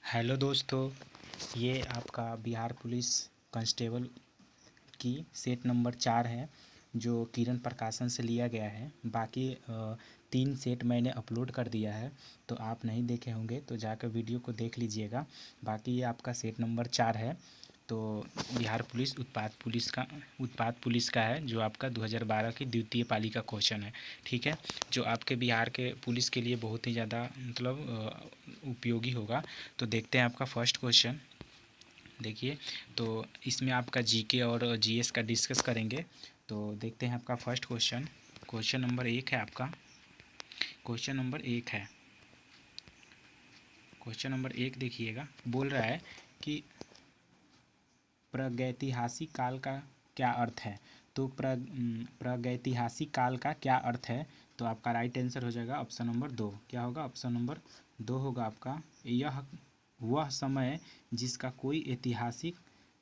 Hello दोस्तों, ये आपका बिहार पुलिस कांस्टेबल की सेट नंबर 4 है जो किरण प्रकाशन से लिया गया है। बाकी 3 सेट मैंने अपलोड कर दिया है, तो आप नहीं देखे होंगे तो जाकर वीडियो को देख लीजिएगा। बाकी ये आपका सेट नंबर 4 है, तो बिहार पुलिस उत्पाद पुलिस का है, जो आपका 2012 की द्वितीय पाली का क्वेश्चन है। ठीक है, जो आपके बिहार के पुलिस के लिए बहुत ही ज़्यादा उपयोगी होगा। तो देखते हैं आपका फर्स्ट क्वेश्चन। देखिए, तो इसमें आपका जीके और जीएस का डिस्कस करेंगे। तो देखते हैं आपका फर्स्ट क्वेश्चन। क्वेश्चन नंबर 1 है आपका। क्वेश्चन नंबर 1 है। क्वेश्चन नंबर 1 देखिएगा, बोल रहा है कि प्रागैतिहासिक काल का क्या अर्थ है। तो प्रागैतिहासिक काल का क्या अर्थ है, तो आपका राइट आंसर हो जाएगा ऑप्शन नंबर 2। क्या होगा? ऑप्शन नंबर 2 होगा आपका। यह वह समय जिसका कोई ऐतिहासिक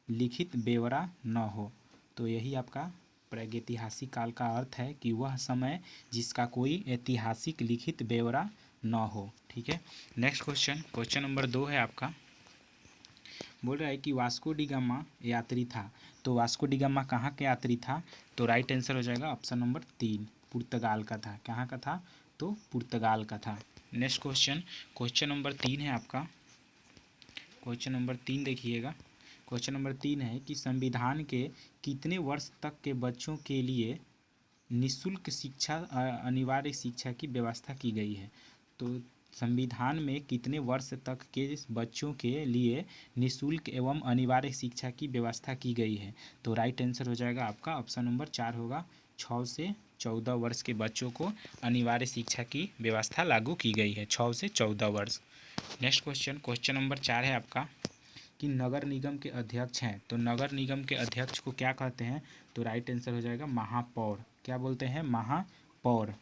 लिखित ब्यौरा न हो। तो यही आपका प्रागैतिहासिक काल का अर्थ है कि वह समय जिसका कोई ऐतिहासिक लिखित ब्यौरा न हो। ठीक है, नेक्स्ट क्वेश्चन। क्वेश्चन नंबर 2 है आपका। बोल रहा है कि वास्को डी गामा यात्री था। तो वास्को डी गामा कहाँ का यात्री था? तो राइट आंसर हो जाएगा ऑप्शन नंबर 3, पुर्तगाल का था। कहाँ का था? तो पुर्तगाल का था। Next question. क्वेश्चन नंबर 3 है आपका। क्वेश्चन नंबर 3 देखिएगा। क्वेश्चन नंबर 3 है कि संविधान के कितने वर्ष तक के बच्चों के लिए निःशुल्क शिक्षा अनिवार्य शिक्षा की व्यवस्था की गई है। तो संविधान में कितने वर्ष तक के बच्चों के लिए निःशुल्क एवं अनिवार्य शिक्षा की व्यवस्था की गई है? तो राइट आंसर हो जाएगा आपका ऑप्शन नंबर 4 होगा। 6 से 14 वर्ष के बच्चों को अनिवार्य शिक्षा की व्यवस्था लागू की गई है, 6 से 14 वर्ष। Next question. क्वेश्चन नंबर 4 है आपका कि नगर निगम के अध्यक्ष हैं। तो नगर निगम के अध्यक्ष को क्या कहते हैं? तो राइट आंसर हो जाएगा महापौर। क्या बोलते हैं? महापौर।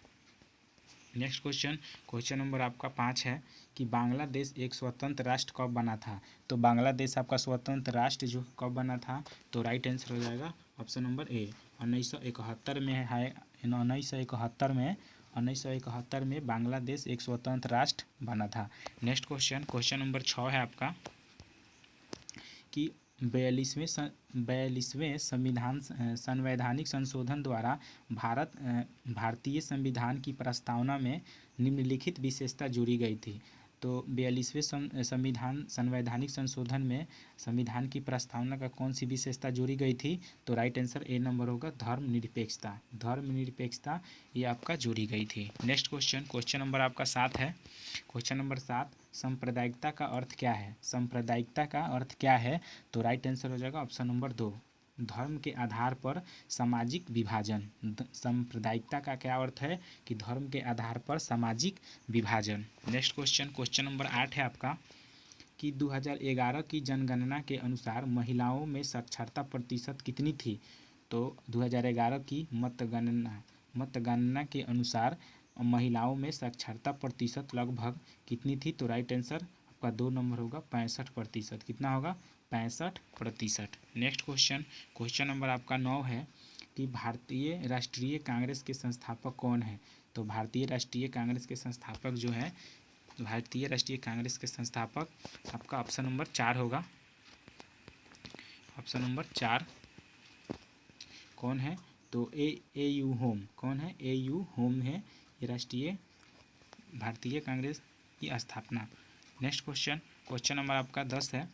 Next question. क्वेश्चन नंबर आपका 5 है कि बांग्लादेश एक स्वतंत्र राष्ट्र कब बना था। तो बांग्लादेश आपका स्वतंत्र राष्ट्र जो कब बना था, तो राइट आंसर हो जाएगा ऑप्शन नंबर ए, 1971 में है। 1971 में बांग्लादेश एक स्वतंत्र राष्ट्र बना था। Next question. क्वेश्चन नंबर 6 है आपका कि 42वें संवैधानिक संशोधन द्वारा भारतीय संविधान की प्रस्तावना में निम्नलिखित विशेषता जोड़ी गई थी। तो 42वें संवैधानिक संशोधन में संविधान की प्रस्तावना का कौन सी विशेषता जोड़ी गई थी? तो राइट आंसर ए नंबर होगा, धर्मनिरपेक्षता। धर्मनिरपेक्षता ये आपका जोड़ी गई थी। Next question. क्वेश्चन नंबर आपका 7 है। क्वेश्चन नंबर 7, सांप्रदायिकता का अर्थ क्या है? सांप्रदायिकता का अर्थ क्या है? तो राइट आंसर हो जाएगा ऑप्शन नंबर 2, धर्म के आधार पर सामाजिक विभाजन। सांप्रदायिकता का क्या अर्थ है? कि धर्म के आधार पर सामाजिक विभाजन। Next question. क्वेश्चन नंबर 8 है आपका कि 2011 की जनगणना के अनुसार महिलाओं में साक्षरता प्रतिशत कितनी थी? तो 2011 की मतगणना के अनुसार महिलाओं में साक्षरता प्रतिशत लगभग कितनी थी? तो राइट आंसर आपका 2 नंबर होगा, 65%। कितना होगा? 65%। Next question. क्वेश्चन नंबर आपका 9 है कि भारतीय राष्ट्रीय कांग्रेस के संस्थापक कौन है? तो भारतीय राष्ट्रीय कांग्रेस के संस्थापक जो है, भारतीय राष्ट्रीय कांग्रेस के संस्थापक आपका ऑप्शन नंबर 4 होगा। ऑप्शन नंबर 4 कौन है? तो ए यू होम। कौन है? ए यू होम है ये राष्ट्रीय भारतीय कांग्रेस की स्थापना। Next question. क्वेश्चन नंबर आपका 10 है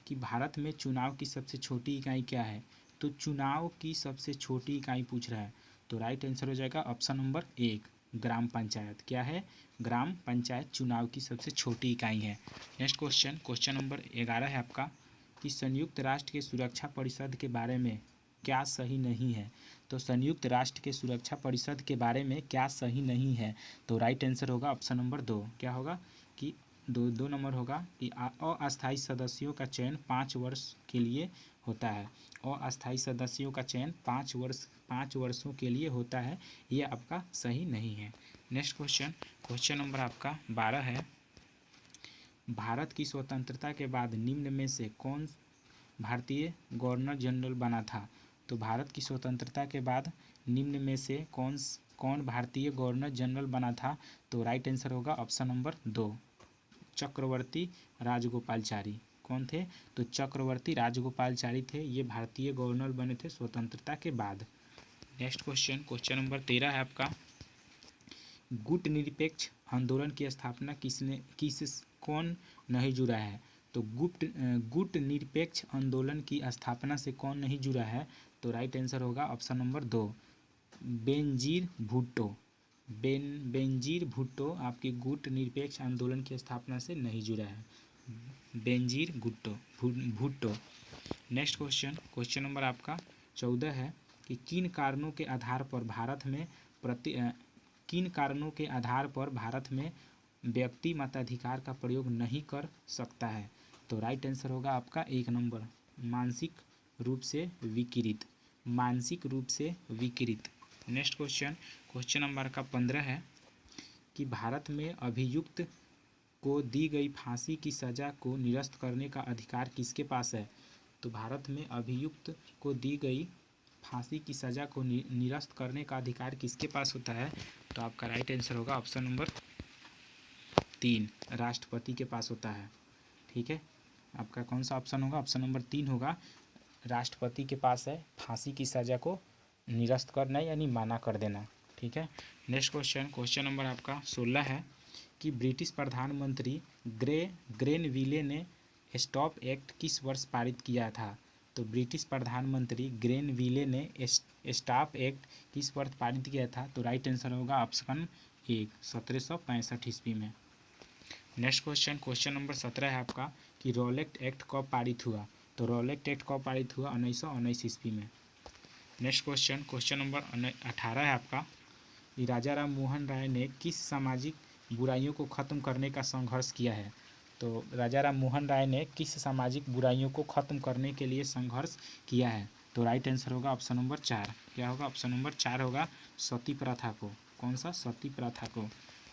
कि भारत में चुनाव की सबसे छोटी इकाई क्या है? तो चुनाव की सबसे छोटी इकाई पूछ रहा है, तो राइट आंसर हो जाएगा ऑप्शन नंबर 1, ग्राम पंचायत। क्या है? ग्राम पंचायत चुनाव की सबसे छोटी इकाई है। Next question. क्वेश्चन नंबर 11 है आपका कि संयुक्त राष्ट्र के सुरक्षा परिषद के बारे में क्या सही नहीं है? तो संयुक्त राष्ट्र के सुरक्षा परिषद के बारे में क्या सही नहीं है? तो राइट आंसर होगा ऑप्शन नंबर 2। क्या होगा? कि दो नंबर होगा कि अस्थायी सदस्यों का चयन 5 वर्ष के लिए होता है। अस्थायी सदस्यों का चयन 5 वर्षों के लिए होता है, ये आपका सही नहीं है। Next question. क्वेश्चन नंबर आपका 12 है। भारत की स्वतंत्रता के बाद निम्न में से कौन भारतीय गवर्नर जनरल बना था? तो भारत की स्वतंत्रता के बाद निम्न में से कौन भारतीय गवर्नर जनरल बना था? तो राइट आंसर होगा ऑप्शन नंबर 2, चक्रवर्ती राजगोपालचारी। कौन थे? तो चक्रवर्ती राजगोपालचारी थे, ये भारतीय गवर्नर बने थे स्वतंत्रता के बाद। नेक्स्ट क्वेश्चन, क्वेश्चन नंबर 13 है आपका, गुट निरपेक्ष आंदोलन की स्थापना कौन नहीं जुड़ा है? तो गुट निरपेक्ष आंदोलन की स्थापना से कौन नहीं जुड़ा है? तो राइट आंसर होगा ऑप्शन नंबर 2, बेनजीर भुट्टो। बेनजीर भुट्टो आपके गुट निरपेक्ष आंदोलन की स्थापना से नहीं जुड़ा है, Benazir Bhutto. Next question, question number आपका 14 है कि किन कारणों के आधार पर भारत में व्यक्ति मताधिकार का प्रयोग नहीं कर सकता है? तो राइट आंसर होगा आपका 1 नंबर, मानसिक रूप से विकृत। नेक्स्ट क्वेश्चन, क्वेश्चन नंबर का 15 है कि भारत में अभियुक्त को दी गई फांसी की सज़ा को निरस्त करने का अधिकार किसके पास है? तो भारत में अभियुक्त को दी गई फांसी की सज़ा को निरस्त करने का अधिकार किसके पास होता है? तो आपका राइट आंसर होगा ऑप्शन नंबर 3, राष्ट्रपति के पास होता है। ठीक है, आपका कौन सा ऑप्शन होगा? ऑप्शन नंबर 3 होगा, राष्ट्रपति के पास है फांसी की सज़ा को निरस्त करना यानी माना कर देना। ठीक है, नेक्स्ट क्वेश्चन, क्वेश्चन नंबर आपका 16 है कि ब्रिटिश प्रधानमंत्री ग्रेनविले ने स्टॉप एक्ट किस वर्ष पारित किया था? तो ब्रिटिश प्रधानमंत्री ग्रेनविले ने स्टॉप एक्ट किस वर्ष पारित किया था? तो राइट आंसर होगा ऑप्शन 1, 1765 ईस्वी में। नेक्स्ट क्वेश्चन, क्वेश्चन नंबर 17 है आपका कि रॉलेट एक्ट कब पारित हुआ? तो रॉलेट एक्ट कब पारित हुआ? 1919 ईस्वी में। नेक्स्ट क्वेश्चन, क्वेश्चन नंबर 18 है आपका कि राजा राम मोहन राय ने किस सामाजिक बुराइयों को ख़त्म करने का संघर्ष किया है? तो राजा राम मोहन राय ने किस सामाजिक बुराइयों को ख़त्म करने के लिए संघर्ष किया है? तो राइट आंसर होगा ऑप्शन नंबर 4। क्या होगा? ऑप्शन नंबर 4 होगा, सती प्रथा को। कौन सा? सती प्रथा को।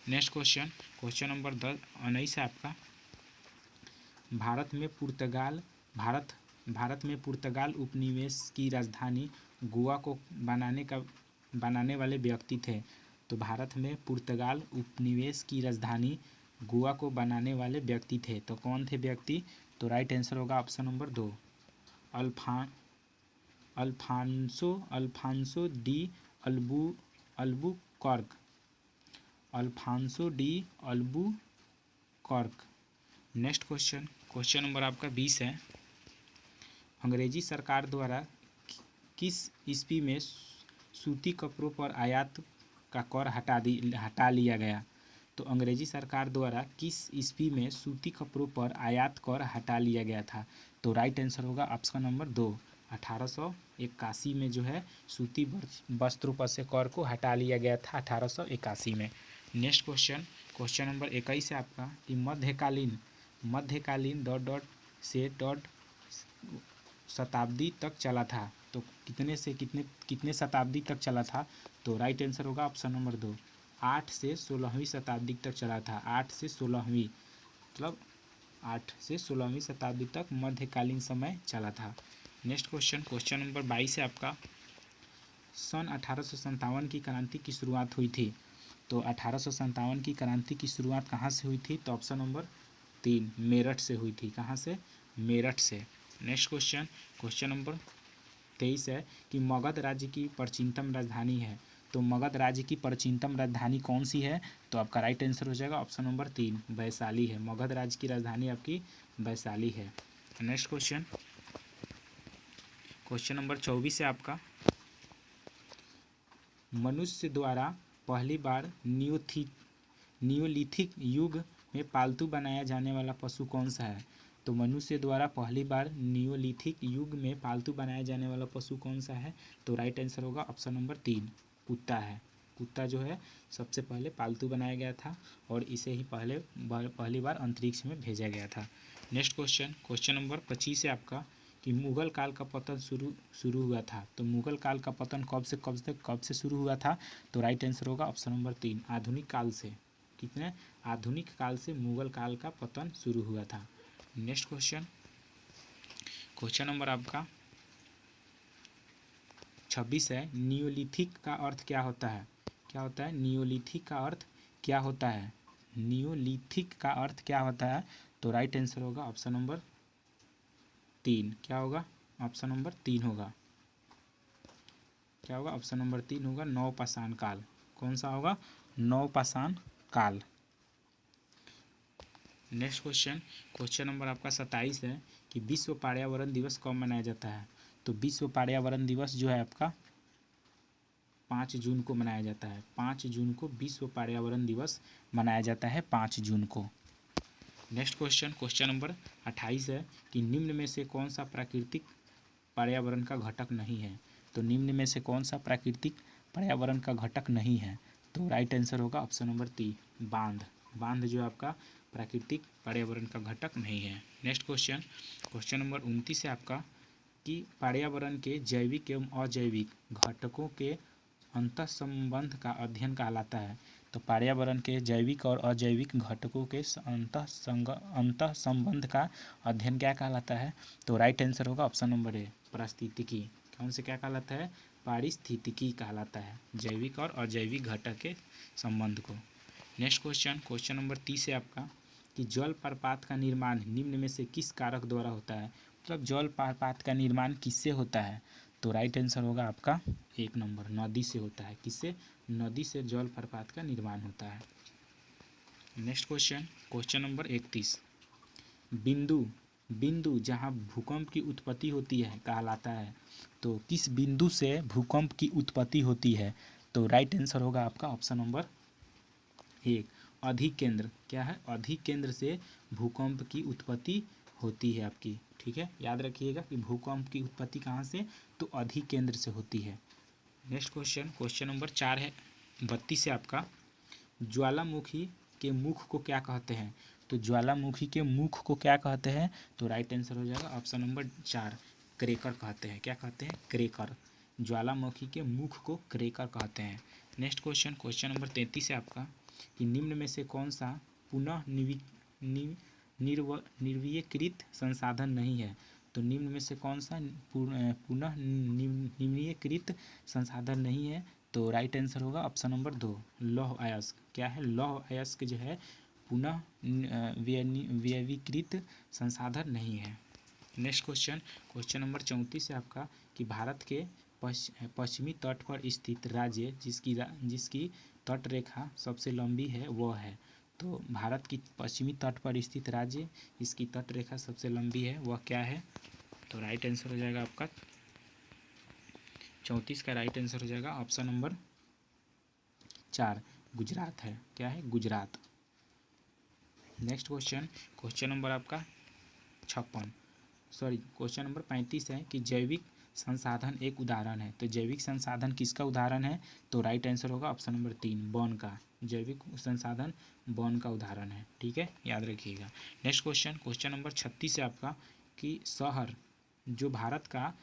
नेक्स्ट क्वेश्चन, क्वेश्चन नंबर 19 है आपका, भारत में पुर्तगाल उपनिवेश की राजधानी गोवा को बनाने वाले व्यक्ति थे। तो भारत में पुर्तगाल उपनिवेश की राजधानी गोवा को बनाने वाले व्यक्ति थे। तो कौन थे व्यक्ति? तो राइट आंसर होगा option number 2, Alfonso de Albuquerque. Next question, question number आपका 20 है, अंग्रेजी सरकार द्वारा किस ईस्वी में सूती कपड़ों पर आयात का कर हटा लिया गया? तो अंग्रेजी सरकार द्वारा किस ईस्वी में सूती कपड़ों पर आयात कर हटा लिया गया था? तो राइट आंसर होगा ऑप्शन नंबर 2, 1881 में जो है सूती वस्त्रों पर से कर को हटा लिया गया था, 1881 में। नेक्स्ट क्वेश्चन, क्वेश्चन नंबर 21 है आपका कि मध्यकालीन से शताब्दी तक चला था। तो कितने शताब्दी तक चला था? तो राइट आंसर होगा ऑप्शन नंबर 2, 8 से 16वीं शताब्दी तक चला था। 8 से 16वीं मतलब 8 से 16वीं शताब्दी तक मध्यकालीन समय चला था। नेक्स्ट क्वेश्चन, क्वेश्चन नंबर 22 है आपका, सन 1857 की क्रांति की शुरुआत हुई थी। तो 1857 की क्रांति की शुरुआत कहाँ से हुई थी? तो ऑप्शन नंबर 3, मेरठ से हुई थी। कहाँ से? मेरठ से। नेक्स्ट क्वेश्चन, क्वेश्चन नंबर 23 है कि मगध राज्य की प्राचीनतम राजधानी है। तो मगध राज्य की प्राचीनतम राजधानी कौन सी है? तो आपका राइट आंसर हो जाएगा ऑप्शन नंबर 3, वैशाली है। मगध राज्य की राजधानी आपकी वैशाली है। नेक्स्ट क्वेश्चन, क्वेश्चन नंबर 24 है आपका, मनुष्य द्वारा पहली बार नियोलिथिक युग में पालतू बनाया जाने वाला पशु कौन सा है? तो मनुष्य द्वारा पहली बार नियोलिथिक युग में पालतू बनाया जाने वाला पशु कौन सा है? तो राइट आंसर होगा ऑप्शन नंबर 3, कुत्ता है। कुत्ता जो है सबसे पहले पालतू बनाया गया था और इसे ही पहली बार अंतरिक्ष में भेजा गया था। नेक्स्ट क्वेश्चन, क्वेश्चन नंबर 25 है आपका कि मुगल काल का पतन शुरू हुआ था। तो मुगल काल का पतन कब से शुरू हुआ था? तो राइट आंसर होगा ऑप्शन नंबर 3, आधुनिक काल से। कितने? आधुनिक काल से मुगल काल का पतन शुरू हुआ था। नेक्स्ट क्वेश्चन, क्वेश्चन नंबर आपका 26 है, नियोलिथिक का अर्थ क्या होता है? क्या होता है? नियोलिथिक का अर्थ क्या होता है? नियोलिथिक का अर्थ क्या होता है? तो राइट आंसर होगा ऑप्शन नंबर 3। क्या होगा? ऑप्शन नंबर 3 होगा। क्या होगा? ऑप्शन नंबर 3 होगा नवपाषाण काल। कौन सा होगा? नवपाषाण काल। नेक्स्ट क्वेश्चन, क्वेश्चन नंबर आपका 27 है कि विश्व पर्यावरण दिवस कब मनाया जाता है? तो विश्व पर्यावरण दिवस जो है आपका 5 जून को मनाया जाता है। 5 जून को विश्व पर्यावरण दिवस मनाया जाता है, 5 जून को। नेक्स्ट क्वेश्चन, क्वेश्चन नंबर 28 है कि निम्न में से कौन सा प्राकृतिक पर्यावरण का घटक नहीं है? तो निम्न में से कौन सा प्राकृतिक पर्यावरण का घटक नहीं है? तो राइट आंसर होगा ऑप्शन नंबर 3 बांध। बांध जो आपका प्राकृतिक पर्यावरण का घटक नहीं है। नेक्स्ट क्वेश्चन, क्वेश्चन नंबर 29 है आपका कि पर्यावरण के जैविक एवं अजैविक घटकों के अंतःसंबंध का अध्ययन कहलाता है। तो पर्यावरण के जैविक और अजैविक घटकों के अंतःसंबंध का अध्ययन क्या कहलाता है? तो राइट आंसर होगा ऑप्शन नंबर ए पारिस्थितिकी। कौन से क्या कहलाता है? पारिस्थितिकी कहलाता है, जैविक और अजैविक घटक के संबंध को। नेक्स्ट क्वेश्चन, क्वेश्चन नंबर 30 है आपका कि जल प्रपात का निर्माण निम्न में से किस कारक द्वारा होता है? मतलब जल प्रपात का निर्माण किससे होता है? तो राइट आंसर होगा आपका 1 नंबर नदी से होता है। किससे? नदी से जल प्रपात का निर्माण होता है। नेक्स्ट क्वेश्चन, क्वेश्चन नंबर 31 बिंदु बिंदु जहाँ भूकंप की उत्पत्ति होती है कहलाता है। तो किस बिंदु से भूकंप की उत्पत्ति होती है? तो राइट आंसर होगा आपका ऑप्शन नंबर 1 अधिकेंद्र। क्या है? अधिकेंद्र से भूकंप की उत्पत्ति होती है आपकी। ठीक है, याद रखिएगा कि भूकंप की उत्पत्ति कहाँ से? तो अधिकेंद्र से होती है। नेक्स्ट क्वेश्चन, क्वेश्चन नंबर 4 है 32 है आपका ज्वालामुखी के मुख को क्या कहते हैं? तो ज्वालामुखी के मुख को क्या कहते हैं? तो राइट आंसर हो जाएगा ऑप्शन नंबर 4 क्रेकर कहते हैं। क्या कहते हैं? क्रेकर। ज्वालामुखी के मुख को क्रेकर कहते हैं। नेक्स्ट क्वेश्चन, क्वेश्चन नंबर 33 है आपका कि निम्न में से कौन सा पुनः निर्वनीकृत संसाधन नहीं है? तो निम्न में से कौन सा पुनः निर्वनीकृत संसाधन नहीं है? तो राइट आंसर होगा ऑप्शन नंबर 2 लौह अयस्क। क्या है? लौह अयस्क जो है पुनः व्यवीकृत संसाधन नहीं है। नेक्स्ट क्वेश्चन, क्वेश्चन नंबर 34 है आपका कि भारत के पश्चिमी तट पर स्थित राज्य जिसकी तट रेखा सबसे लंबी है वह है। तो भारत की पश्चिमी तट पर स्थित राज्य इसकी तट रेखा सबसे लंबी है वह क्या है? तो राइट आंसर हो जाएगा आपका 34 का राइट आंसर हो जाएगा ऑप्शन नंबर 4 गुजरात है। क्या है? Gujarat. Next question, question number आपका 35 है कि जैविक संसाधन एक उदाहरण है। तो जैविक संसाधन किसका उदाहरण है? तो राइट आंसर होगा ऑप्शन नंबर 3 वन का। जैविक संसाधन वन का उदाहरण है। ठीक है, याद रखिएगा। नेक्स्ट क्वेश्चन, क्वेश्चन नंबर 36 है आपका कि शहर जो भारत का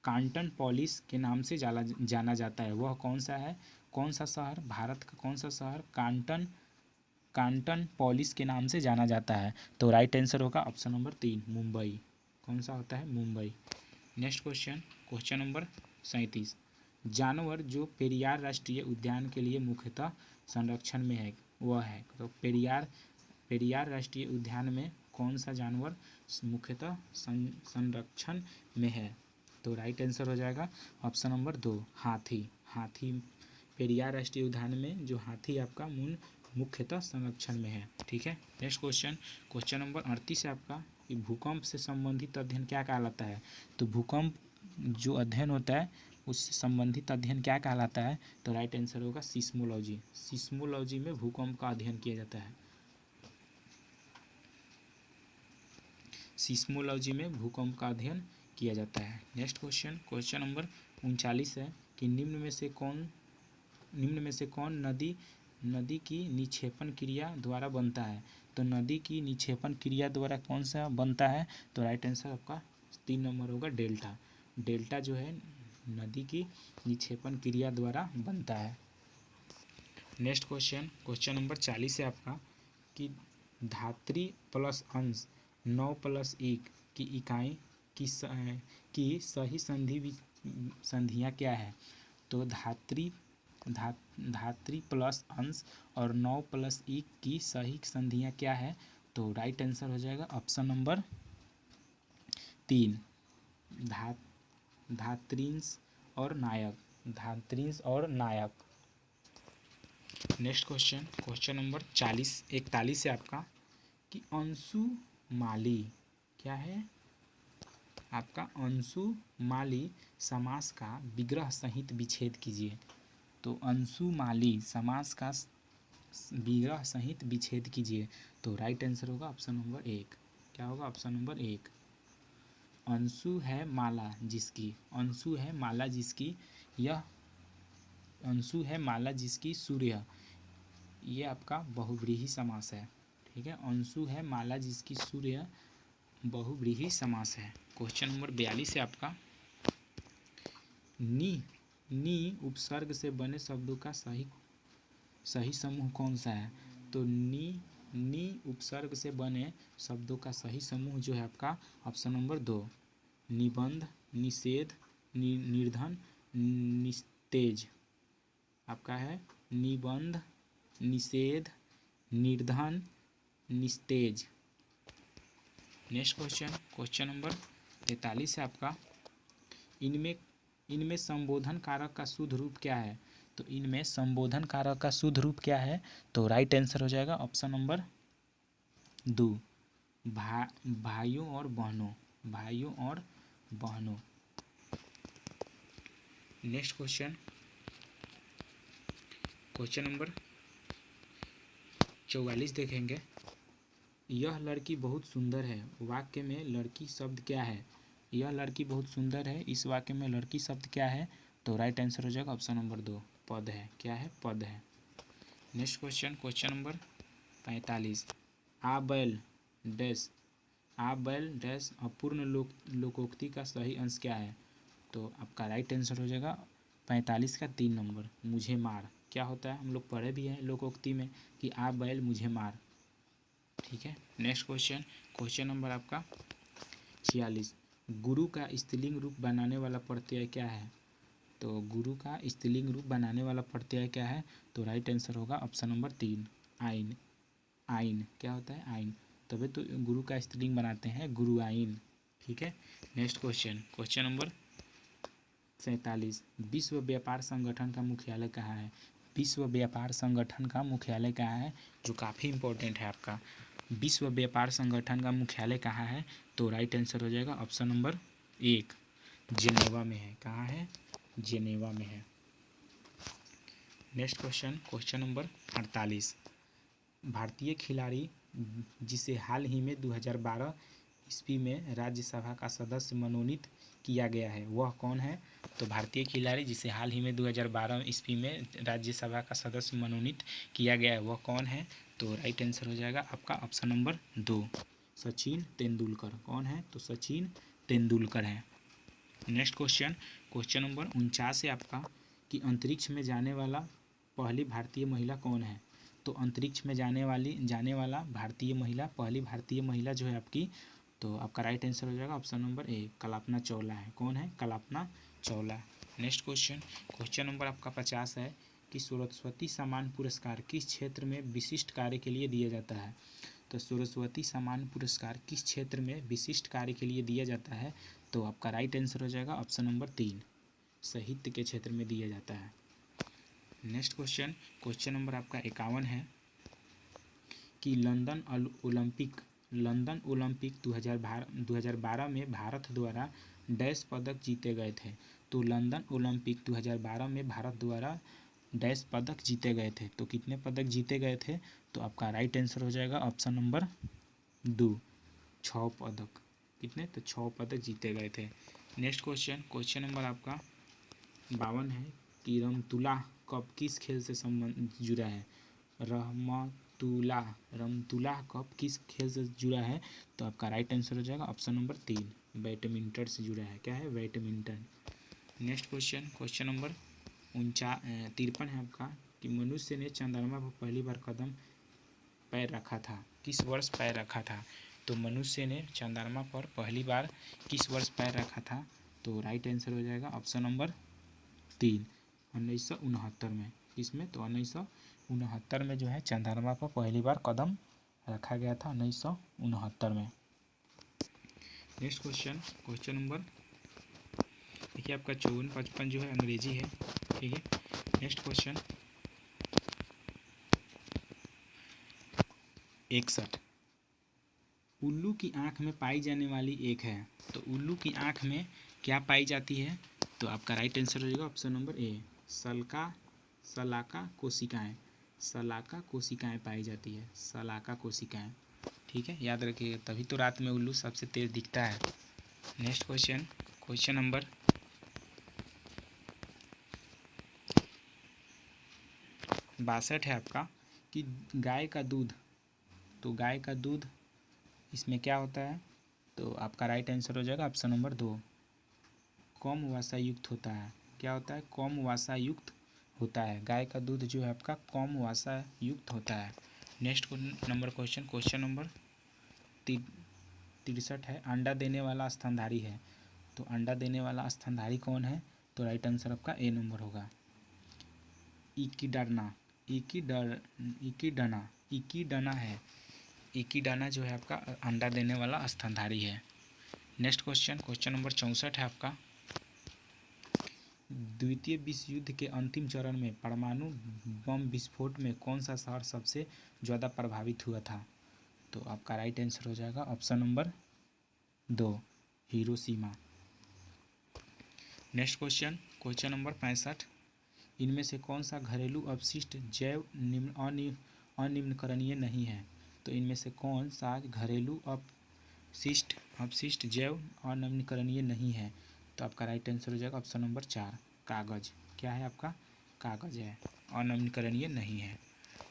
कांटन पॉलिस के नाम से जाना जाता है वह कौन सा है? कौन सा शहर? भारत का कौन सा शहर कांटन पॉलिस के नाम से जाना जाता है? तो राइट आंसर होगा ऑप्शन नंबर 3 मुंबई। कौन सा होता है? Mumbai. Next question, question number 37 जानवर जो पेरियार राष्ट्रीय उद्यान के लिए मुख्यतः संरक्षण में है वह है। तो पेरियार राष्ट्रीय उद्यान में कौन सा जानवर मुख्यतः संरक्षण में है? तो राइट आंसर हो जाएगा ऑप्शन नंबर 2 हाथी। हाथी पेरियार राष्ट्रीय उद्यान में जो हाथी आपका मुख्यतः संरक्षण में है। ठीक है। नेक्स्ट क्वेश्चन, क्वेश्चन नंबर 38 है आपका कि भूकंप से संबंधित अध्ययन क्या कहलाता है? तो भूकंप जो अध्ययन होता है उससे संबंधित अध्ययन क्या कहलाता है? तो राइट आंसर होगा सिस्मोलॉजी। सिस्मोलॉजी में भूकंप का अध्ययन किया जाता है। सिस्मोलॉजी में भूकंप का अध्ययन किया जाता है। नेक्स्ट क्वेश्चन, क्वेश्चन नंबर 39 है कि निम्न में से कौन नदी की निक्षेपण क्रिया द्वारा बनता है? तो नदी की निक्षेपण क्रिया द्वारा कौन सा बनता है? तो राइट आंसर आपका 3 नंबर होगा डेल्टा। डेल्टा जो है नदी की निक्षेपण क्रिया द्वारा बनता है। नेक्स्ट क्वेश्चन, क्वेश्चन नंबर 40 है आपका कि धात्री प्लस अंश 9+1 की इकाई की सही संधियाँ क्या है? तो धात्री धात्री प्लस अंश और 9 प्लस ई की सही संधियाँ क्या है? तो राइट आंसर हो जाएगा ऑप्शन नंबर 3, धात्रिंश और नायक। धात्रिंश और नायक। नेक्स्ट क्वेश्चन नंबर 41 है आपका कि अंशुमाली क्या है? आपका अंशुमाली समास का विग्रह सहित विच्छेद कीजिए। तो अंशुमाली समास का विग्रह सहित विच्छेद कीजिए। तो राइट आंसर होगा ऑप्शन नंबर 1। क्या होगा? Option number 1। अंशु है माला जिसकी, अंशु है माला जिसकी, यह अंशु है माला जिसकी सूर्य, ये आपका बहुव्रीहि समास है। ठीक है, अंशु है माला जिसकी सूर्य बहुव्रीहि समास है। क्वेश्चन नंबर 42 है आपका नी उपसर्ग से बने शब्दों का सही समूह कौन सा है? तो नी उपसर्ग से बने शब्दों का सही समूह जो है आपका ऑप्शन नंबर 2, निबंध, निषेध, निर्धन, निस्तेज। आपका है निबंध, निषेध, निर्धन, निस्तेज। नेक्स्ट क्वेश्चन नंबर 43 है आपका इनमें संबोधन कारक का शुद्ध रूप क्या है? तो इनमें संबोधन कारक का शुद्ध रूप क्या है? तो राइट आंसर हो जाएगा ऑप्शन नंबर 2, भाइयों और बहनों। भाइयों और बहनों। नेक्स्ट क्वेश्चन नंबर 44 देखेंगे। यह लड़की बहुत सुंदर है, वाक्य में लड़की शब्द क्या है? यह लड़की बहुत सुंदर है, इस वाक्य में लड़की शब्द क्या है? तो राइट आंसर हो जाएगा ऑप्शन नंबर 2, पद है। क्या है? पद है। नेक्स्ट क्वेश्चन नंबर 45, आ बैल डैश अपूर्ण लोकोक्ति का सही अंश क्या है? तो आपका राइट आंसर हो जाएगा 45 का 3 नंबर, मुझे मार। क्या होता है? हम लोग पढ़े भी हैं लोकोक्ति में कि आ बैल मुझे मार। ठीक है। नेक्स्ट क्वेश्चन नंबर आपका 46, गुरु का स्त्रीलिंग रूप बनाने वाला प्रत्यय क्या है? तो गुरु का स्त्रीलिंग रूप बनाने वाला प्रत्यय क्या है? तो राइट आंसर होगा ऑप्शन नंबर 3, आइन। आइन क्या होता है? आइन। तभी तो गुरु का स्त्रीलिंग बनाते हैं, गुरु आइन। ठीक है। नेक्स्ट क्वेश्चन नंबर 47, विश्व व्यापार संगठन का मुख्यालय कहाँ है? विश्व व्यापार संगठन का मुख्यालय कहाँ है? जो काफ़ी इंपॉर्टेंट है आपका। विश्व व्यापार संगठन का मुख्यालय कहाँ है? तो राइट आंसर हो जाएगा ऑप्शन नंबर 1, जेनेवा में है। कहाँ है? जेनेवा में है। नेक्स्ट क्वेश्चन नंबर 48, भारतीय खिलाड़ी जिसे हाल ही में 2012 ईस्वी में राज्यसभा का सदस्य मनोनीत किया गया है, वह कौन है? तो भारतीय खिलाड़ी जिसे हाल ही में 2012 ईस्वी में राज्यसभा का सदस्य मनोनीत किया गया है, वह कौन है? तो राइट आंसर हो जाएगा आपका ऑप्शन नंबर 2, सचिन तेंदुलकर। कौन है? तो सचिन तेंदुलकर है। नेक्स्ट क्वेश्चन नंबर 49 है आपका कि अंतरिक्ष में जाने वाला पहली भारतीय महिला कौन है? तो अंतरिक्ष में जाने वाला भारतीय महिला, पहली भारतीय महिला जो है आपकी, तो आपका राइट आंसर हो जाएगा ऑप्शन नंबर 1, कल्पना चावला है। कौन है? Kalpana Chawla. Next question number आपका 50 है कि सरस्वती सम्मान पुरस्कार किस क्षेत्र में विशिष्ट कार्य के लिए दिया जाता है? तो सरस्वती सम्मान पुरस्कार किस क्षेत्र में विशिष्ट कार्य के लिए दिया जाता है? तो आपका राइट आंसर हो जाएगा ऑप्शन नंबर 3, साहित्य के क्षेत्र में दिया जाता है। नेक्स्ट क्वेश्चन नंबर आपका 51 है कि लंदन ओलंपिक 2012 में भारत द्वारा डैश पदक जीते गए थे। तो लंदन ओलंपिक 2012 में भारत द्वारा डैश पदक जीते गए थे। तो कितने पदक जीते गए थे? तो आपका राइट आंसर हो जाएगा ऑप्शन नंबर 2, 6 पदक। कितने? तो 6 पदक जीते गए थे। नेक्स्ट क्वेश्चन नंबर आपका 52 है कि रमतुल्लाह कप किस खेल से जुड़ा है? रमतुल्लाह कप किस खेल से जुड़ा है? तो आपका राइट आंसर हो जाएगा ऑप्शन नंबर 3, बैडमिंटन से जुड़ा है। क्या है? बैडमिंटन। नेक्स्ट क्वेश्चन नंबर 53 है आपका कि मनुष्य ने चंद्रमा पर पहली बार पैर रखा था, किस वर्ष पैर रखा था? तो मनुष्य ने चंद्रमा पर पहली बार किस वर्ष पैर रखा था? तो राइट आंसर हो जाएगा ऑप्शन नंबर 3, 1969 में। इसमें तो 1969 में जो है चंद्रमा पर पहली बार कदम रखा गया था, 1969 में। नेक्स्ट क्वेश्चन नंबर देखिए आपका 54-55 जो है अंग्रेजी है, ठीक है। नेक्स्ट क्वेश्चन 61, उल्लू की आँख में पाई जाने वाली एक है, तो उल्लू की आँख में क्या पाई जाती है? तो आपका राइट आंसर हो जाएगा ऑप्शन नंबर ए, सलाका कोशिकाएं। सलाका कोशिकाएं पाई जाती है, सलाका कोशिकाएं, ठीक है, याद रखिएगा, तभी तो रात में उल्लू सबसे तेज दिखता है। नेक्स्ट क्वेश्चन नंबर 62 है आपका कि गाय का दूध, तो गाय का दूध इसमें क्या होता है? तो आपका राइट आंसर हो जाएगा ऑप्शन नंबर 2, कम वसा युक्त होता है। क्या होता है? कम वसा युक्त होता है। गाय का दूध जो है आपका कम वसा युक्त होता है। नेक्स्ट क्वेश्चन नंबर 63 है, अंडा देने वाला स्तनधारी है, तो अंडा देने वाला स्तनधारी कौन है? तो राइट आंसर आपका ए नंबर होगा, इकीडना है। इकीडना जो है आपका अंडा देने वाला स्तनधारी है। नेक्स्ट क्वेश्चन नंबर 64 है आपका, द्वितीय विश्व युद्ध के अंतिम चरण में परमाणु बम विस्फोट में कौन सा शहर सबसे ज़्यादा प्रभावित हुआ था? तो आपका राइट आंसर हो जाएगा option number 2, Hiroshima. Next question number 65, इनमें से कौन सा घरेलू अपशिष्ट जैव अनिम्नकरणीय नहीं है? तो इनमें से कौन सा घरेलू अपशिष्ट जैव अनिम्नकरणीय नहीं है? तो आपका राइट आंसर हो जाएगा ऑप्शन नंबर 4, कागज़। क्या है आपका? कागज़ है, अनिम्नकरणीय नहीं है।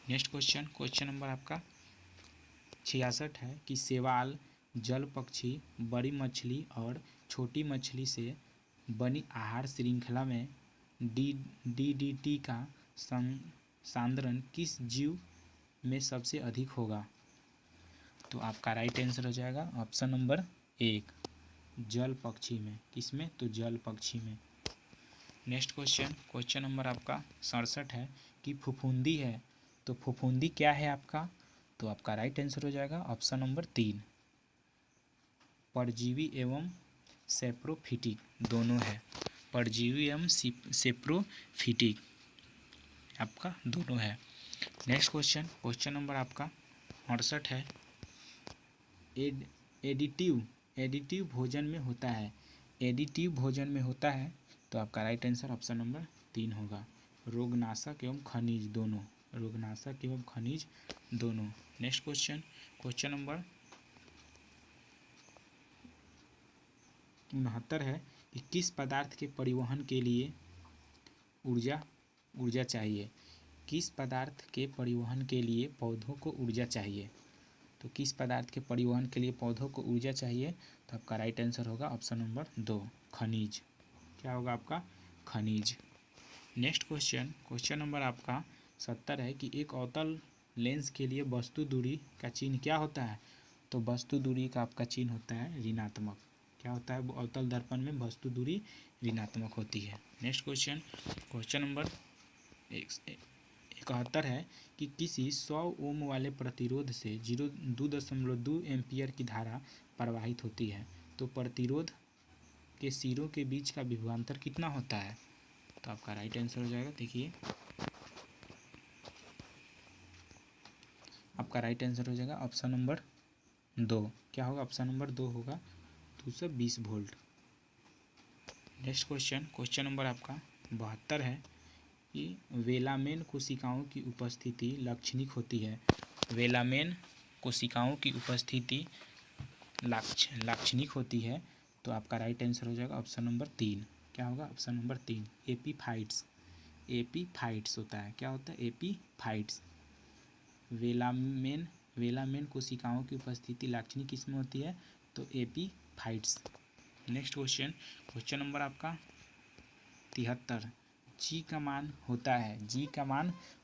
नेक्स्ट क्वेश्चन नंबर आपका 66 है कि शैवाल, जल पक्षी, बड़ी मछली और छोटी मछली से बनी आहार श्रृंखला में डीडीटी का सांद्रण किस जीव में सबसे अधिक होगा? तो आपका राइट आंसर हो जाएगा ऑप्शन नंबर 1, जल पक्षी में। किसमें? तो जल पक्षी में। नेक्स्ट क्वेश्चन नंबर आपका 67 है कि फफूंदी है, तो फफूंदी क्या है आपका? तो आपका राइट आंसर हो जाएगा ऑप्शन नंबर 3, परजीवी एवं सेप्रोफिटिक दोनों है। परजीवी एवं सेप्रोफिटिक आपका दोनों है। नेक्स्ट क्वेश्चन नंबर आपका 68 है, एडिटिव भोजन में होता है। एडिटिव भोजन में होता है, तो आपका राइट आंसर ऑप्शन नंबर 3 होगा, रोगनाशक एवं खनिज दोनों। रोगनाशक एवं खनिज दोनों। नेक्स्ट क्वेश्चन नंबर 69 है कि किस पदार्थ के परिवहन के लिए ऊर्जा चाहिए? किस पदार्थ के परिवहन के लिए पौधों को ऊर्जा चाहिए? तो किस पदार्थ के परिवहन के लिए पौधों को ऊर्जा चाहिए? तो आपका राइट आंसर होगा ऑप्शन नंबर 2, खनिज। क्या होगा आपका? खनिज। नेक्स्ट क्वेश्चन नंबर आपका 70 है कि एक अवतल लेंस के लिए वस्तु दूरी का चिन्ह क्या होता है? तो वस्तु दूरी का आपका चिन्ह होता है ऋणात्मक। क्या होता है? अवतल दर्पण में वस्तु दूरी ऋणात्मक होती है। नेक्स्ट क्वेश्चन नंबर 71 है कि किसी 100 ओम वाले प्रतिरोध से 2.2 एम्पियर की धारा प्रवाहित होती है, तो प्रतिरोध के सिरों के बीच का विभवांतर कितना होता है? तो आपका राइट आंसर हो जाएगा, देखिए आपका राइट आंसर हो जाएगा ऑप्शन नंबर 2। क्या होगा? ऑप्शन नंबर 2 होगा 220 वोल्ट। नेक्स्ट क्वेश्चन नंबर आपका 72 है कि वेलामेन कोशिकाओं की उपस्थिति लाक्षणिक होती है। वेलामेन कोशिकाओं की उपस्थिति लाक्षणिक होती है, तो आपका राइट आंसर हो जाएगा ऑप्शन नंबर 3। क्या होगा? ऑप्शन नंबर 3, एपीफाइट्स होता है। क्या होता है? एपीफाइट्स। वेलामेन कोशिकाओं की उपस्थिति लाक्षणिक किसमें होती है? तो एपीफाइट्स। नेक्स्ट क्वेश्चन नंबर आपका 73, जी का मान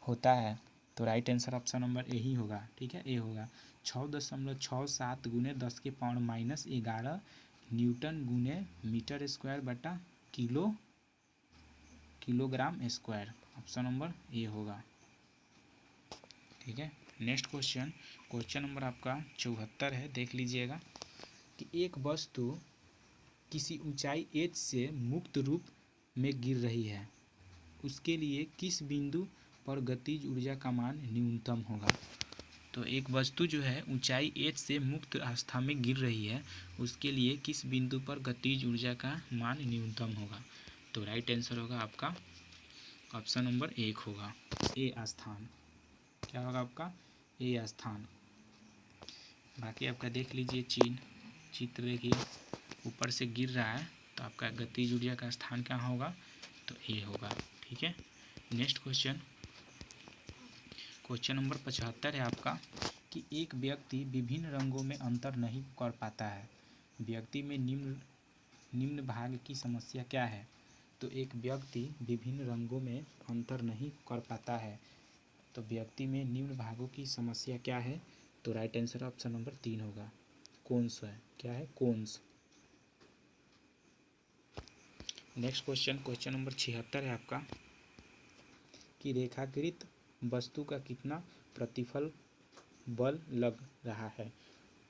होता है, तो right answer option number A ही होगा। ठीक है, ए होगा 6.67 गुने 10 के पावर -11 न्यूटन गुने मीटर स्क्वायर बटा kilogram square. Option number A होगा। ठीक है, नेक्स्ट क्वेश्चन, क्वेश्चन नंबर आपका 74 है, देख लीजिएगा कि एक वस्तु किसी ऊंचाई h से मुक्त रूप में गिर रही है, उसके लिए किस बिंदु पर गतिज ऊर्जा का मान न्यूनतम होगा। तो एक वस्तु जो है ऊंचाई h से मुक्त अवस्था में गिर रही है, उसके लिए किस बिंदु पर गतिज ऊर्जा का मान न्यूनतम होगा। तो राइट आंसर होगा आपका ऑप्शन नंबर 1 होगा, ए स्थान। क्या होगा आपका, ए स्थान। बाकी आपका देख लीजिए चित्र देखिए, ऊपर से गिर रहा है तो आपका गतिज ऊर्जा का स्थान कहाँ होगा, तो ए होगा। ठीक है, नेक्स्ट क्वेश्चन, क्वेश्चन नंबर 75 है आपका कि एक व्यक्ति विभिन्न रंगों में अंतर नहीं कर पाता है, व्यक्ति में निम्न भाग की समस्या क्या है। तो एक व्यक्ति विभिन्न रंगों में अंतर नहीं कर पाता है, तो व्यक्ति में निम्न भागों की समस्या क्या है। तो राइट आंसर ऑप्शन नंबर 3 होगा, कोन्स है। क्या है, cones. Next question, question number 76 है आपका कि रेखाकृत वस्तु का कितना प्रतिफल बल लग रहा है।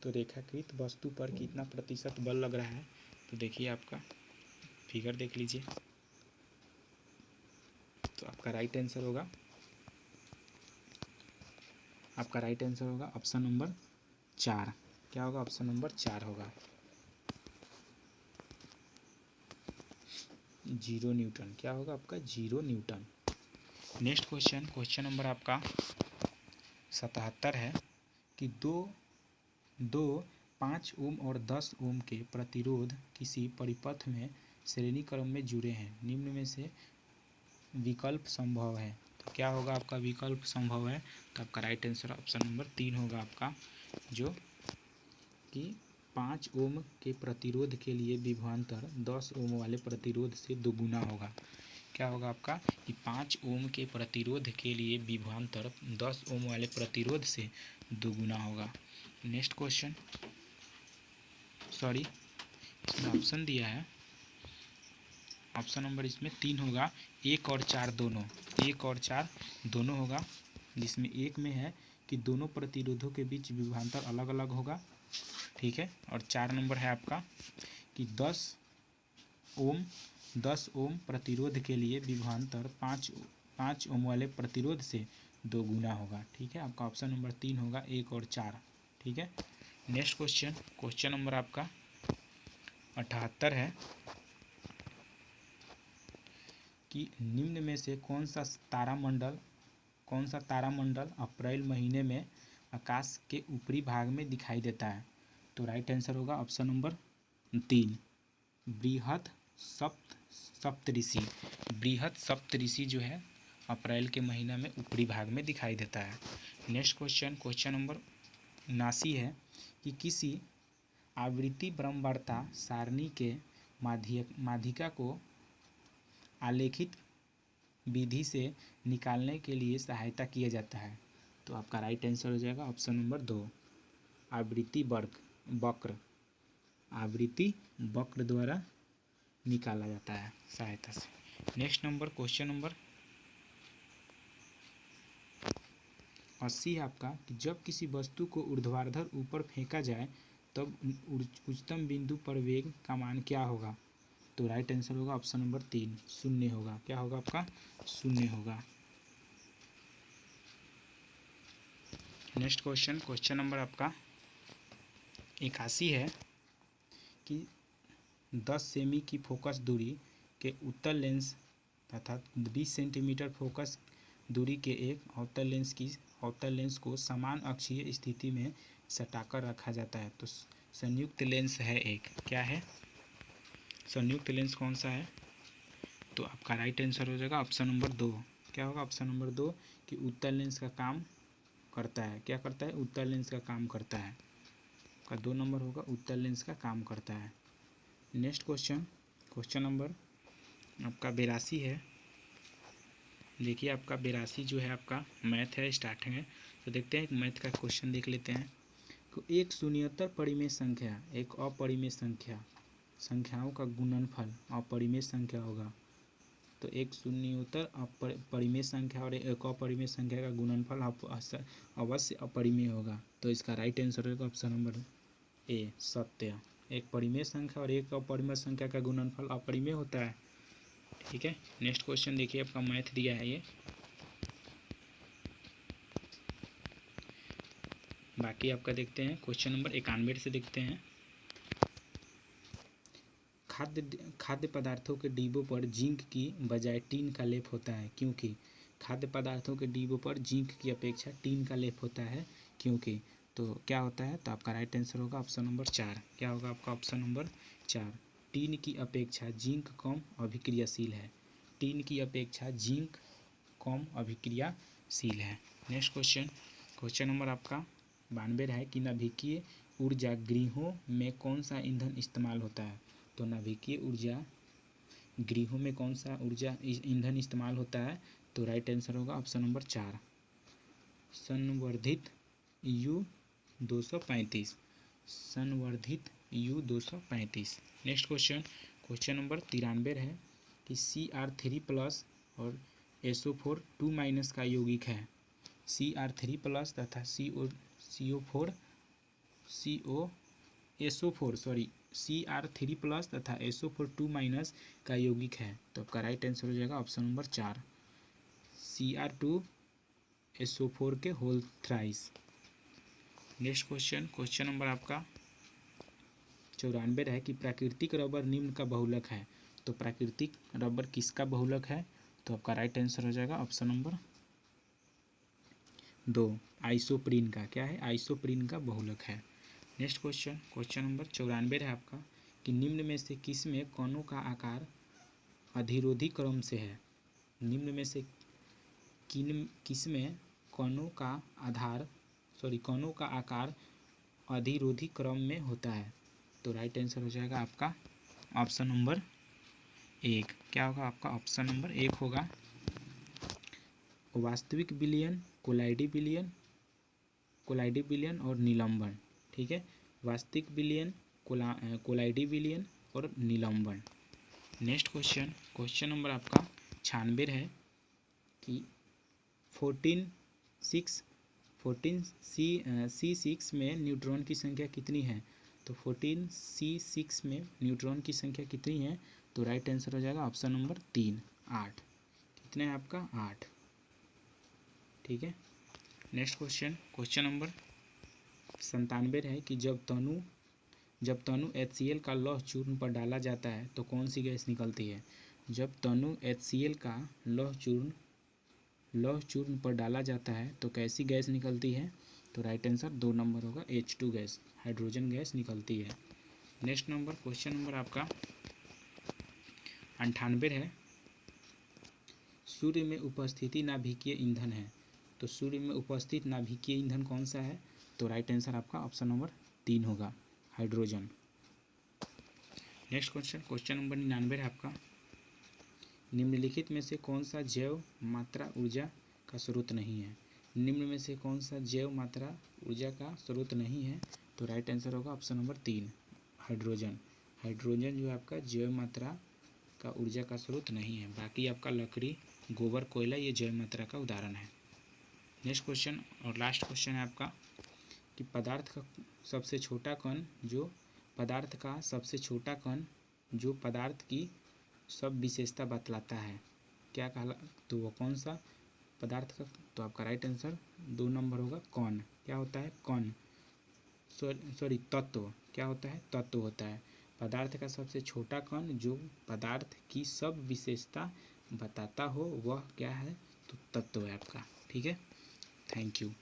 तो रेखाकृत वस्तु पर कितना प्रतिशत बल लग रहा है। तो देखिए आपका फिगर देख लीजिए, तो आपका राइट आंसर होगा, आपका राइट आंसर होगा ऑप्शन नंबर 4। क्या होगा, ऑप्शन नंबर 4 होगा, 0 न्यूटन। क्या होगा आपका, 0 Newton. Next question, question number आपका 77 है कि दो 5 ओम और 10 ओम के प्रतिरोध किसी परिपथ में श्रेणी क्रम में जुड़े हैं, निम्न में से विकल्प संभव है। तो क्या होगा आपका विकल्प संभव है। तो आपका राइट आंसर ऑप्शन नंबर 3 होगा आपका, जो कि 5 ओम के प्रतिरोध के लिए विभवांतर 10 ओम वाले प्रतिरोध से दोगुना होगा। क्या होगा आपका कि 5 ओम के प्रतिरोध के लिए विभवांतर 10 ओम वाले प्रतिरोध से दोगुना होगा। नेक्स्ट क्वेश्चन, सॉरी इसमें ऑप्शन दिया है, ऑप्शन नंबर इसमें 3 होगा, 1 और 4 दोनों, 1 और 4 दोनों होगा, जिसमें एक में है कि दोनों प्रतिरोधों के बीच विभवांतर अलग अलग होगा। ठीक है, और 4 नंबर है आपका कि 10 ओम प्रतिरोध के लिए विभवांतर 5 ओम वाले प्रतिरोध से दोगुना होगा। ठीक है, आपका ऑप्शन नंबर 3 होगा, 1 और 4। ठीक है, नेक्स्ट क्वेश्चन, क्वेश्चन नंबर आपका 78 है कि निम्न में से कौन सा तारामंडल अप्रैल महीने में आकाश के ऊपरी भाग में दिखाई देता है। तो राइट आंसर होगा ऑप्शन नंबर 3, बृहद सप्तऋषि। बृहद सप्तऋषि जो है अप्रैल के महीना में ऊपरी भाग में दिखाई देता है। नेक्स्ट क्वेश्चन, क्वेश्चन नंबर 79 है कि किसी आवृत्ति ब्रह्मवार्ता सारणी के माध्यिका को आलेखित विधि से निकालने के लिए सहायता किया जाता है। तो आपका राइट आंसर हो जाएगा ऑप्शन नंबर 2, आवृत्ति वक्र। आवृत्ति वक्र द्वारा निकाला जाता है सहायता से। नेक्स्ट नंबर, क्वेश्चन नंबर 80 है आपका कि जब किसी वस्तु को ऊर्ध्वाधर ऊपर फेंका जाए तब उच्चतम बिंदु पर वेग का मान क्या होगा। तो राइट आंसर होगा ऑप्शन नंबर 3, 0 होगा। क्या होगा आपका, 0 होगा। नेक्स्ट क्वेश्चन, क्वेश्चन नंबर आपका 81 है कि 10 सेमी की फोकस दूरी के उत्तल लेंस तथा 20 सेंटीमीटर फोकस दूरी के एक अवतल लेंस को समान अक्षीय स्थिति में सटाकर रखा जाता है। तो संयुक्त लेंस है एक, क्या है, संयुक्त लेंस कौन सा है। तो आपका राइट आंसर हो जाएगा ऑप्शन नंबर 2। क्या होगा ऑप्शन नंबर 2 कि उत्तल लेंस का काम करता है। क्या करता है, उत्तल लेंस का काम करता है। का 2 नंबर होगा, उत्तल लेंस का काम करता है। नेक्स्ट क्वेश्चन, क्वेश्चन नंबर आपका 82 है। देखिए आपका 82 जो है आपका मैथ है, स्टार्टिंग है। तो देखते हैं एक मैथ का क्वेश्चन देख लेते हैं। तो एक शून्येतर परिमेय संख्या एक अपरिमेय संख्याओं का गुणनफल अपरिमेय संख्या होगा। तो एक शून्योत्तर परिमेय संख्या और एक अपरिमेय संख्या का गुणनफल अवश्य अपरिमेय होगा। तो इसका राइट आंसर होगा ऑप्शन नंबर ए, सत्य। एक परिमेय संख्या और एक अपरिमेय संख्या का गुणनफल अपरिमेय होता है। ठीक है, नेक्स्ट क्वेश्चन देखिए, आपका मैथ दिया है ये। बाकी आपका देखते हैं क्वेश्चन नंबर 91 से देखते हैं। खाद्य पदार्थों के डिब्बों पर जिंक की बजाय टीन का लेप होता है क्योंकि। खाद्य पदार्थों के डिब्बों पर जिंक की अपेक्षा टीन का लेप होता है क्योंकि। तो क्या होता है, तो आपका राइट आंसर होगा ऑप्शन नंबर 4। क्या होगा आपका ऑप्शन नंबर 4। टीन की अपेक्षा जिंक कम अभिक्रियाशील है। टीन की अपेक्षा जिंक कम अभिक्रियाशील है। नेक्स्ट क्वेश्चन, क्वेश्चन नंबर आपका 92 है कि नाभिकीय ऊर्जा गृहों में कौन सा ईंधन इस्तेमाल होता है। तो नाभिकीय ऊर्जा गृहों में कौन सा ऊर्जा ईंधन इस्तेमाल होता है। तो राइट आंसर होगा ऑप्शन नंबर 4, संवर्धित U-235। संवर्धित U-235। Next question, question number 93 है कि Cr3+ और SO4 2- का यौगिक है। Cr3+ तथा Cr3+ तथा SO4 2- का यौगिक है। तो आपका राइट आंसर हो जाएगा ऑप्शन नंबर 4, Cr2SO4 के whole thrice. Next question, question number आपका 94 है कि प्राकृतिक रबर निम्न का बहुलक है। तो प्राकृतिक रबर किसका बहुलक है। तो आपका राइट आंसर हो जाएगा ऑप्शन नंबर 2, आइसोप्रीन का। क्या है, आइसोप्रीन का बहुलक है। नेक्स्ट क्वेश्चन, क्वेश्चन नंबर 94 है आपका कि निम्न में से किस में कणों का आकार अधिरोधी क्रम से है। निम्न में से किस में कणों का आकार अधिरोधी क्रम में होता है। तो राइट आंसर हो जाएगा आपका ऑप्शन नंबर 1। क्या होगा आपका ऑप्शन नंबर 1 होगा वास्तविक विलयन, कोलाइडी विलयन और निलंबन। ठीक है, वास्तविक विलयन, कोलाइडी विलयन और निलंबन। नेक्स्ट क्वेश्चन, क्वेश्चन नंबर आपका 96 है कि 14C6 में न्यूट्रॉन की संख्या कितनी है। तो 14C6 में न्यूट्रॉन की संख्या कितनी है। तो राइट आंसर हो जाएगा ऑप्शन नंबर 3, 8। कितना है आपका 8। ठीक है, नेक्स्ट क्वेश्चन, क्वेश्चन नंबर 97 है कि जब तनु HCl का लौह चूर्ण पर डाला जाता है तो कौन सी गैस निकलती है। जब तनु HCl का लौह चूर्ण पर डाला जाता है तो कैसी गैस निकलती है। तो राइट आंसर 2 नंबर होगा, H2 गैस, हाइड्रोजन गैस निकलती है। नेक्स्ट नंबर, क्वेश्चन नंबर आपका 98 है, सूर्य में उपस्थिति नाभिकीय ईंधन है। तो सूर्य में उपस्थित नाभिकीय ईंधन कौन सा है। तो राइट आंसर आपका ऑप्शन नंबर 3 होगा, hydrogen. Next question, question number 99 है आपका, निम्नलिखित में से कौन सा जैव मात्रा ऊर्जा का स्रोत नहीं है। निम्न में से कौन सा जैव मात्रा ऊर्जा का स्रोत नहीं है। तो राइट आंसर होगा ऑप्शन नंबर 3, हाइड्रोजन। हाइड्रोजन जो है आपका जैव मात्रा का ऊर्जा का स्रोत नहीं है। बाकी आपका लकड़ी, गोबर, कोयला ये जैव मात्रा का उदाहरण है। नेक्स्ट क्वेश्चन और लास्ट क्वेश्चन है आपका कि पदार्थ का सबसे छोटा कण जो पदार्थ की सब विशेषता बतलाता है, क्या कहला, तो वो कौन सा पदार्थ का। तो आपका राइट आंसर 2 नंबर होगा, कण। क्या होता है, कण, तत्व। क्या होता है, तत्व होता है। पदार्थ का सबसे छोटा कण जो पदार्थ की सब विशेषता बताता हो वह क्या है, तो तत्व है आपका। ठीक है, थैंक यू।